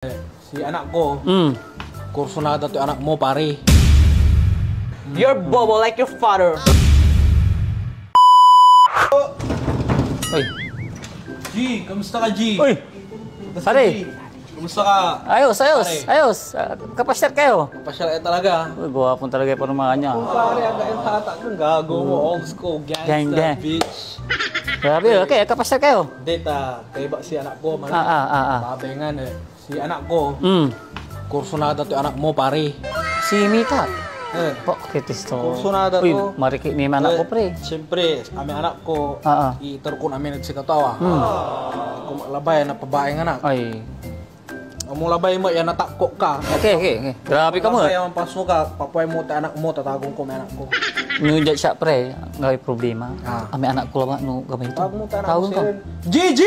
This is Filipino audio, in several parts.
Si anak ko, kursunada to anak mo, pare. You're bobo like your father. Uy. G, kamusta ka, G? Uy. Kamusta, Pare. G? Kamusta ka? Ayos. Pare. Ayos. Kapasyat kayo. Pasyal talaga. Uy, gawapon talaga yung panumaan niya. Kung pare, ang hata kong gago mo, old school, gangsta, Gang. bitch. Grabe, okay. Kapasyat kayo. Data, kaya ba si anak ko, man? Ah. Babengan eh. Si anak ko, kursunada to anak mo, pare. Si Mika. Eh, Kitis to. kursunada Uy, to. mariki ni anak ko, pre. Siyempre, kami anak ko, itar ko namin nagsikatawa. Kung labay na pabaeng anak. Ay. Kung labay mo, yan natakko ka. Okay. Grabe ka mo. Kaya ang paso ka, papuay mo ta anak mo, tatagong ko may anak ko. Nunjat siya, pre. Gawin problema. Ah. Ami anak ko lang, no, gamay ito. Tawag mo ta anak Tawag mo, ko. Sir. G!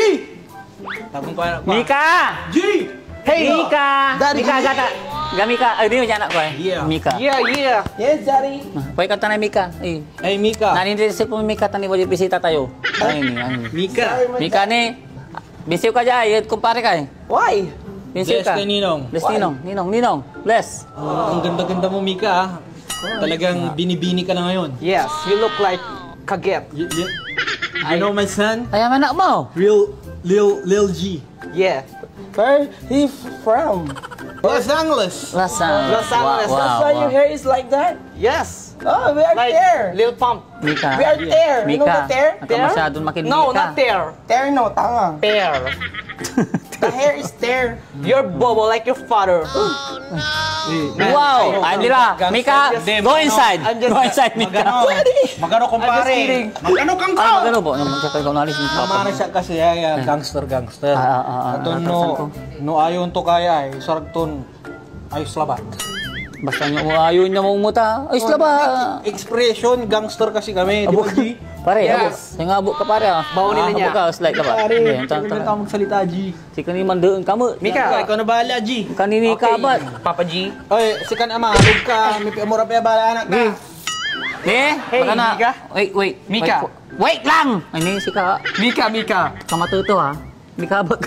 Tagong ko anak ko. Mika! G! Hey, Mika! Daddy. Mika, gata. Gamika. Ay, di mo anak ko eh. Yeah. Mika. Yeah. Yes, Daddy. Pwede kanta na Mika. Eh. Hey, Mika. Nanindirisip mo Mika, tani wajib bisita tayo. Ay, ni. Mika. Mika ni. Bisiw ka dyan, kumpare ka eh. Why? Bisiw Bless ka. kay Ninong. Bless Ninong. Bless. Ang ganda-ganda mo, Mika. Ah. Talagang binibini ka na ngayon. Yes, you look like kaget. You know my son? Ay, ang anak mo. Lil G. Yeah. Where he from? Los Angeles. Los Angeles. Los Angeles. That's why your hair is like that? Yes. Oh, we are Like there. Lil Pump. Mika. We are there. You know Mika. the there? Ikaw masyadong makinig No, ka. not there. There no, tanga. Pear. The hair is there. You're bobo like your father. Wow! Ay, nila. Mika, go inside. Go inside, Mika. Magano kumpare? Magano kang Ay, magano po? Magkakay ko nalis. Namana siya kasi ay gangster. Ito no ayon to kaya ay saragton ayos labat. Basta nyo, ayaw niya mong muta. Ay, sila ba? Expression gangster kasi kami, di ba, G? Pare, Yes. yung abo ka pare ah. Baunin na niya. Abo ka, slide ka ba? Pare, Yan, tagal ka magsalita, G. si kaniman doon ka mo. Mika. Ikaw na bahala, G. Kanini ka ba? Papa G. Oy, si kan ama, hug ka, may amora pa bala anak ka. Eh, Hey, baka na. Mika. Wait. Mika. Wait lang! Ay, si ka. Mika. Kamatuto ha. Mika ba?